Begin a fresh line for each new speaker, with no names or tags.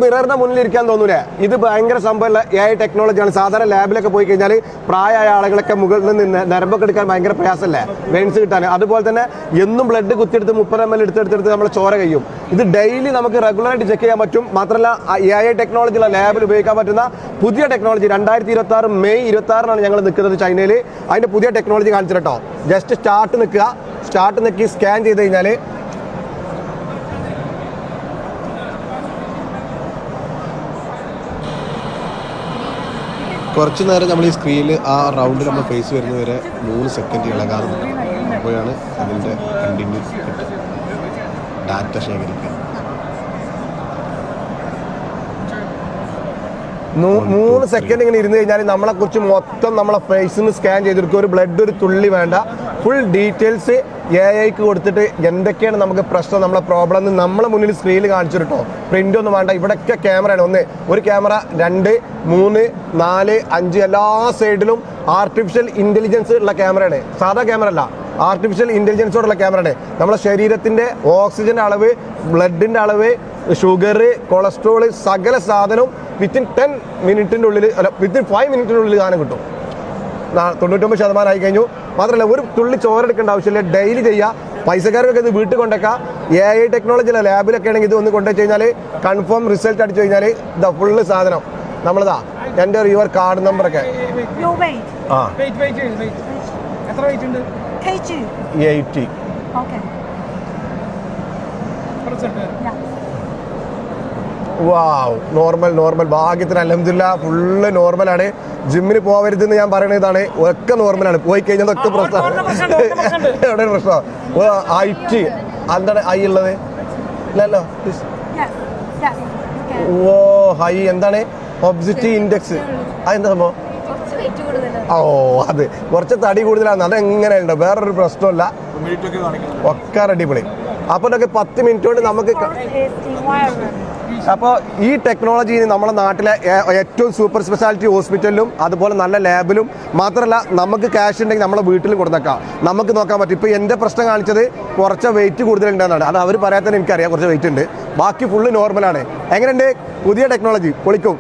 മിററിന്റെ മുന്നിൽ ഇരിക്കാൻ തോന്നൂലേ? ഇത് ഭയങ്കര സംഭവമുള്ള AI ടെക്നോളജിയാണ്. സാധാരണ ലാബിലൊക്കെ പോയി കഴിഞ്ഞാൽ പ്രായമായ ആളുകളൊക്കെ മുകളിൽ നിന്ന് നരമ്പൊക്കെ എടുക്കാൻ ഭയങ്കര പ്രയാസമല്ലേ, വെയിൻസ് കിട്ടാൻ. അതുപോലെ തന്നെ എന്നും ബ്ലഡ് കുത്തിയെടുത്ത് 30 ml എടുത്തെടുത്ത് നമ്മൾ ചോര കഴിയും. ഇത് ഡെയിലി നമുക്ക് റെഗുലറായിട്ട് ചെക്ക് ചെയ്യാൻ പറ്റും. മാത്രമല്ല AI ടെക്നോളജിയുള്ള ലാബിൽ ഉപയോഗിക്കാൻ പറ്റുന്ന പുതിയ ടെക്നോളജി 2026 മെയ് 26 ഞങ്ങൾ നിൽക്കുന്നത് ചൈനയിൽ. അതിൻ്റെ പുതിയ ടെക്നോളജി കാണിച്ചു കേട്ടോ. ജസ്റ്റ് സ്റ്റാർട്ട് നിൽക്കുക, സ്റ്റാർട്ട് നിൽക്കി സ്കാൻ ചെയ്ത് കഴിഞ്ഞാൽ കുറച്ച് നേരം നമ്മൾ ഈ സ്ക്രീനിൽ ആ റൗണ്ടിൽ നമ്മൾ ഫേസ് വരുന്നവരെ 3 സെക്കൻഡ് ഇളകാതെ നിൽക്കും. അപ്പോഴാണ് അതിൻ്റെ കണ്ടിന്യൂ ഡാറ്റ ശേഖരിക്കുക. 3 സെക്കൻഡ് ഇങ്ങനെ ഇരുന്ന് കഴിഞ്ഞാൽ നമ്മളെക്കുറിച്ച് മൊത്തം നമ്മളെ ഫേസിന് സ്കാൻ ചെയ്തെടുക്കും. ഒരു ബ്ലഡ് ഒരു തുള്ളി വേണ്ട, ഫുൾ ഡീറ്റെയിൽസ് AIക്ക് കൊടുത്തിട്ട് എന്തൊക്കെയാണ് നമുക്ക് പ്രശ്നം, നമ്മളെ പ്രോബ്ലം എന്ന് നമ്മളെ മുന്നിൽ സ്ക്രീനിൽ കാണിച്ചു കേട്ടോ. പ്രിൻ്റ് ഒന്നും വേണ്ട. ഇവിടെയൊക്കെ ക്യാമറയാണ്. ഒരു ക്യാമറ, 2, 3, 4, 5 എല്ലാ സൈഡിലും ആർട്ടിഫിഷ്യൽ ഇൻ്റലിജൻസ് ഉള്ള ക്യാമറയാണ്. സാധാ ക്യാമറ അല്ല, ആർട്ടിഫിഷ്യൽ ഇൻ്റലിജൻസോടുള്ള ക്യാമറയാണ്. നമ്മളെ ശരീരത്തിൻ്റെ ഓക്സിജൻ്റെ അളവ്, ബ്ലഡിൻ്റെ അളവ്, ഷുഗർ, കൊളസ്ട്രോൾ, സകല സാധനവും വിത്തിൻ 10 മിനിറ്റിൻ്റെ ഉള്ളിൽ അല്ല വിത്തിൻ 5 മിനിറ്റിൻ്റെ ഉള്ളിൽ സാധനം കിട്ടും. 99% ആയി കഴിഞ്ഞു. മാത്രമല്ല ഒരു തുള്ളി ചോരെടുക്കേണ്ട ആവശ്യമില്ല, ഡെയിലി ചെയ്യുക. പൈസക്കാർക്കൊക്കെ ഇത് വീട്ടിൽ കൊണ്ടേക്കാം. AI ടെക്നോളജിയിലെ ലാബിലൊക്കെ ആണെങ്കിൽ ഇത് ഒന്ന് കൊണ്ടുവച്ച് കഴിഞ്ഞാൽ കൺഫേം റിസൾട്ട് അടിച്ചു കഴിഞ്ഞാൽ ഇതാ ഫുള്ള് സാധനം നമ്മളിതാ എൻ്റെ യുവർ കാർഡ് നമ്പറൊക്കെ. ആ 80. വാവ്, നോർമൽ. ഭാഗ്യത്തിന് അൽഹംദുലില്ലാഹ് ഫുള്ള് നോർമലാണ്. ജിമ്മിന് പോകരുതെന്ന് ഞാൻ പറയുന്നത് ഇതാണ്. ഒക്കെ നോർമലാണ്. പോയി കഴിഞ്ഞാൽ ഒക്കെ പ്രശ്നമാണ്. എവിടെ പ്രശ്നം? ഹൈറ്റ് എന്താണ് ഹൈ ഉള്ളത്? ഇല്ലല്ലോ. ഓ ഹൈ എന്താണ്? ഒബ്സിറ്റി ഇൻഡെക്സ്. അതെന്താ സംഭവം? ഓ അത് കുറച്ച് തടി കൂടുതലാണ്. അതെങ്ങനെയുണ്ടോ? വേറൊരു പ്രശ്നമില്ല. ഒക്കെ അടിപൊളി. അപ്പോൾ ഇതൊക്കെ 10 മിനിറ്റ് കൊണ്ട് നമുക്ക്. അപ്പോൾ ഈ ടെക്നോളജി നമ്മുടെ നാട്ടിലെ ഏറ്റവും സൂപ്പർ സ്പെഷ്യാലിറ്റി ഹോസ്പിറ്റലിലും അതുപോലെ നല്ല ലാബിലും മാത്രമല്ല നമുക്ക് ക്യാഷ് ഉണ്ടെങ്കിൽ നമ്മളെ വീട്ടിലും കൊടുത്തേക്കാം. നമുക്ക് നോക്കാൻ പറ്റും. ഇപ്പോൾ എൻ്റെ പ്രശ്നം കാണിച്ചത് കുറച്ച് വെയിറ്റ് കൂടുതലുണ്ടെന്നാണ്. അത് അവർ പറയാത്തന്നെ എനിക്കറിയാം, കുറച്ച് വെയിറ്റ് ഉണ്ട്. ബാക്കി ഫുള്ള് നോർമലാണ്. എങ്ങനെയുണ്ട് പുതിയ ടെക്നോളജി? പൊളിക്കും.